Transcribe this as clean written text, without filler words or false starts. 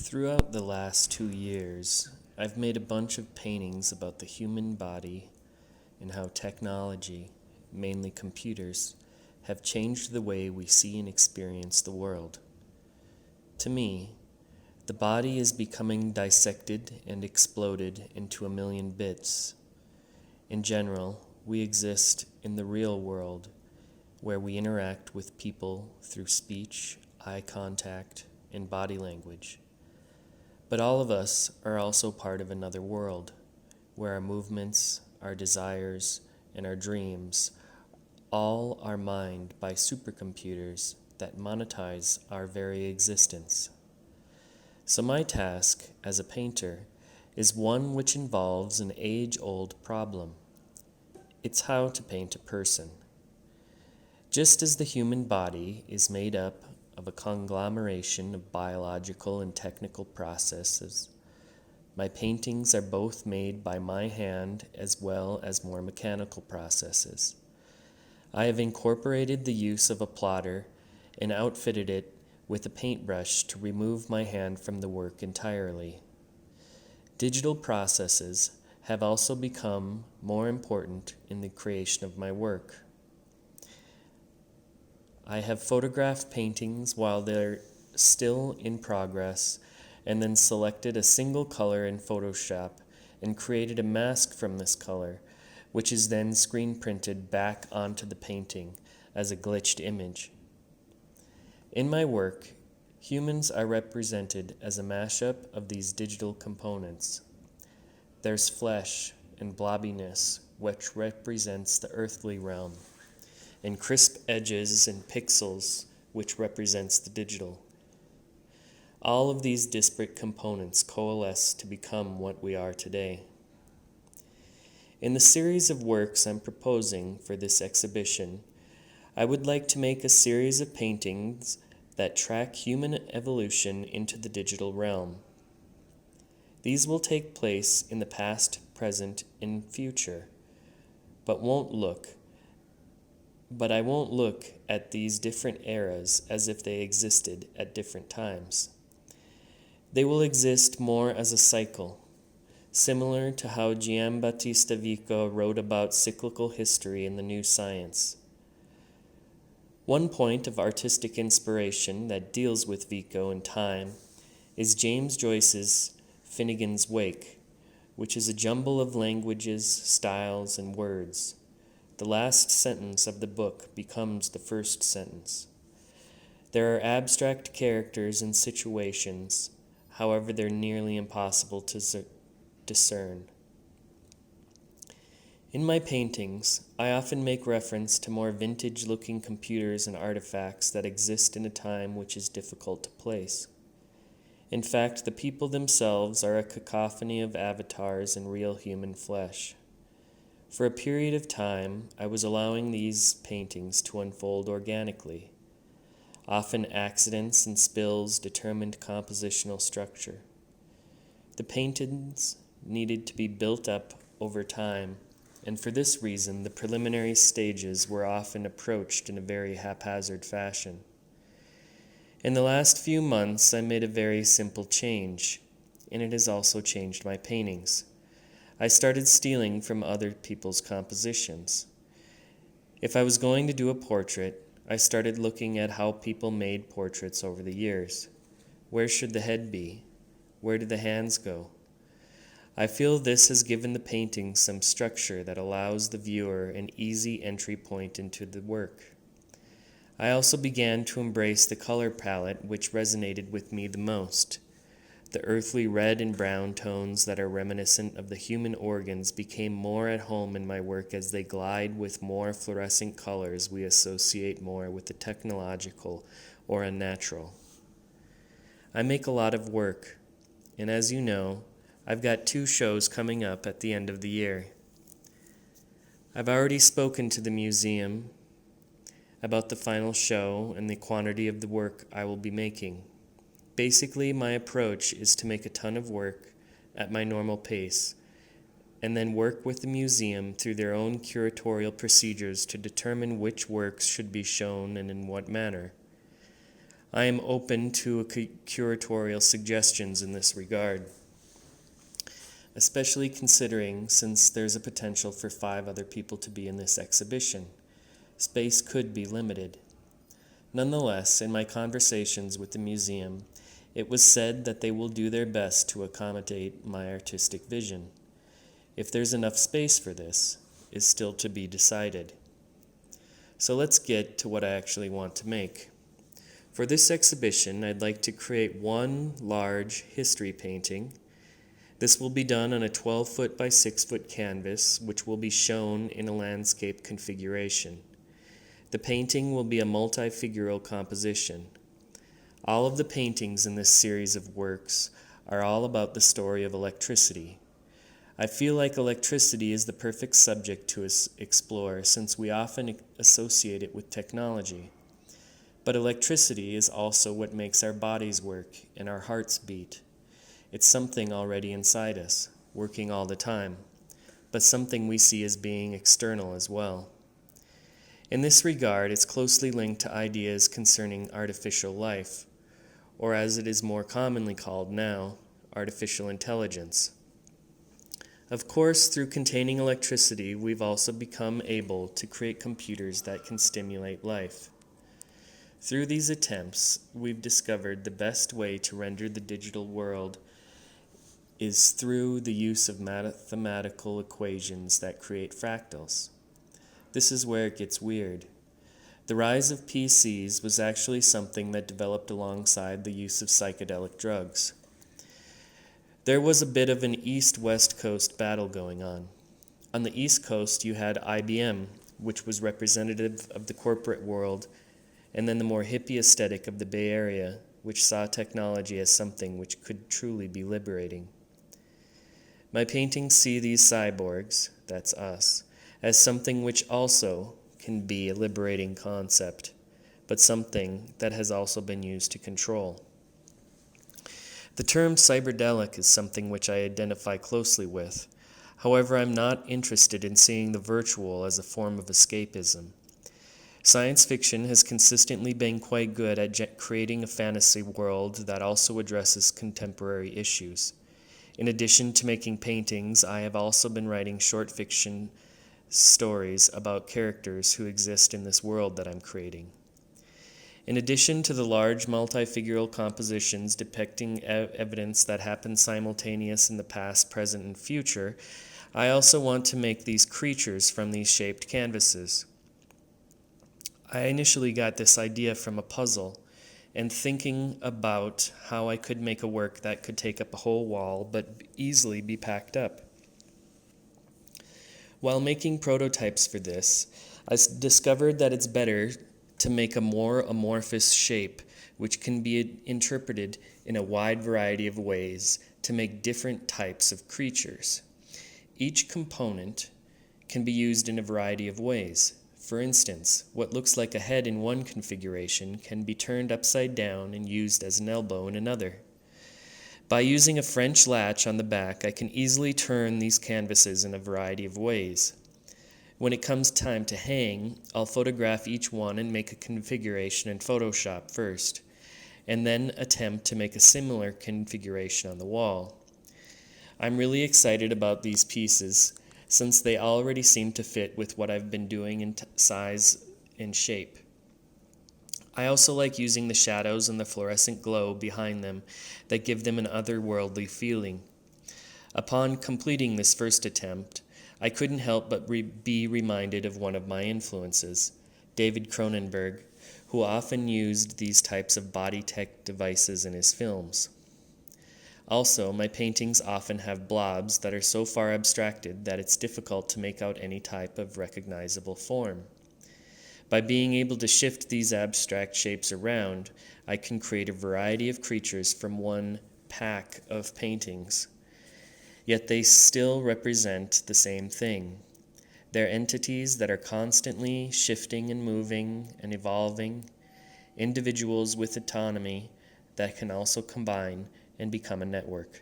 Throughout the last 2 years, I've made a bunch of paintings about the human body and how technology, mainly computers, have changed the way we see and experience the world. To me, the body is becoming dissected and exploded into a million bits. In general, we exist in the real world, where we interact with people through speech, eye contact, and body language. But all of us are also part of another world, where our movements, our desires, and our dreams all are mined by supercomputers that monetize our very existence. So my task as a painter is one which involves an age-old problem. It's how to paint a person. Just as the human body is made up of a conglomeration of biological and technical processes, my paintings are both made by my hand as well as more mechanical processes. I have incorporated the use of a plotter and outfitted it with a paintbrush to remove my hand from the work entirely. Digital processes have also become more important in the creation of my work. I have photographed paintings while they're still in progress and then selected a single color in Photoshop and created a mask from this color, which is then screen printed back onto the painting as a glitched image. In my work, humans are represented as a mashup of these digital components. There's flesh and blobbiness, which represents the earthly realm, and crisp edges and pixels, which represents the digital. All of these disparate components coalesce to become what we are today. In the series of works I'm proposing for this exhibition, I would like to make a series of paintings that track human evolution into the digital realm. These will take place in the past, present, and future, but I won't look at these different eras as if they existed at different times. They will exist more as a cycle, similar to how Giambattista Vico wrote about cyclical history in The New Science. One point of artistic inspiration that deals with Vico and time is James Joyce's Finnegan's Wake, which is a jumble of languages, styles, and words. The last sentence of the book becomes the first sentence. There are abstract characters and situations, however they're nearly impossible to discern. In my paintings, I often make reference to more vintage-looking computers and artifacts that exist in a time which is difficult to place. In fact, the people themselves are a cacophony of avatars in real human flesh. For a period of time, I was allowing these paintings to unfold organically. Often accidents and spills determined compositional structure. The paintings needed to be built up over time, and for this reason, the preliminary stages were often approached in a very haphazard fashion. In the last few months, I made a very simple change, and it has also changed my paintings. I started stealing from other people's compositions. If I was going to do a portrait, I started looking at how people made portraits over the years. Where should the head be? Where do the hands go? I feel this has given the painting some structure that allows the viewer an easy entry point into the work. I also began to embrace the color palette which resonated with me the most. The earthly red and brown tones that are reminiscent of the human organs became more at home in my work as they glide with more fluorescent colors we associate more with the technological or unnatural. I make a lot of work, and as you know, I've got 2 shows coming up at the end of the year. I've already spoken to the museum about the final show and the quantity of the work I will be making. Basically, my approach is to make a ton of work at my normal pace, and then work with the museum through their own curatorial procedures to determine which works should be shown and in what manner. I am open to curatorial suggestions in this regard, especially considering since there's a potential for 5 other people to be in this exhibition. Space could be limited. Nonetheless, in my conversations with the museum, it was said that they will do their best to accommodate my artistic vision. If there's enough space for this, is still to be decided. So let's get to what I actually want to make. For this exhibition, I'd like to create one large history painting. This will be done on a 12-foot by 6-foot canvas, which will be shown in a landscape configuration. The painting will be a multi-figural composition. All of the paintings in this series of works are all about the story of electricity. I feel like electricity is the perfect subject to explore since we often associate it with technology. But electricity is also what makes our bodies work and our hearts beat. It's something already inside us, working all the time, but something we see as being external as well. In this regard, it's closely linked to ideas concerning artificial life, or as it is more commonly called now, artificial intelligence. Of course, through containing electricity, we've also become able to create computers that can stimulate life. Through these attempts, we've discovered the best way to render the digital world is through the use of mathematical equations that create fractals. This is where it gets weird. The rise of PCs was actually something that developed alongside the use of psychedelic drugs. There was a bit of an East-West Coast battle going on. On the East Coast, you had IBM, which was representative of the corporate world, and then the more hippie aesthetic of the Bay Area, which saw technology as something which could truly be liberating. My paintings see these cyborgs, that's us, as something which also can be a liberating concept, but something that has also been used to control. The term cyberdelic is something which I identify closely with. However, I'm not interested in seeing the virtual as a form of escapism. Science fiction has consistently been quite good at creating a fantasy world that also addresses contemporary issues. In addition to making paintings, I have also been writing short fiction stories about characters who exist in this world that I'm creating. In addition to the large multi-figural compositions depicting evidence that happened simultaneous in the past, present, and future, I also want to make these creatures from these shaped canvases. I initially got this idea from a puzzle and thinking about how I could make a work that could take up a whole wall but easily be packed up. While making prototypes for this, I discovered that it's better to make a more amorphous shape which can be interpreted in a wide variety of ways to make different types of creatures. Each component can be used in a variety of ways. For instance, what looks like a head in one configuration can be turned upside down and used as an elbow in another. By using a French latch on the back, I can easily turn these canvases in a variety of ways. When it comes time to hang, I'll photograph each one and make a configuration in Photoshop first, and then attempt to make a similar configuration on the wall. I'm really excited about these pieces, since they already seem to fit with what I've been doing in size and shape. I also like using the shadows and the fluorescent glow behind them that give them an otherworldly feeling. Upon completing this first attempt, I couldn't help but be reminded of one of my influences, David Cronenberg, who often used these types of body tech devices in his films. Also, my paintings often have blobs that are so far abstracted that it's difficult to make out any type of recognizable form. By being able to shift these abstract shapes around, I can create a variety of creatures from one pack of paintings. Yet they still represent the same thing. They're entities that are constantly shifting and moving and evolving, individuals with autonomy that can also combine and become a network.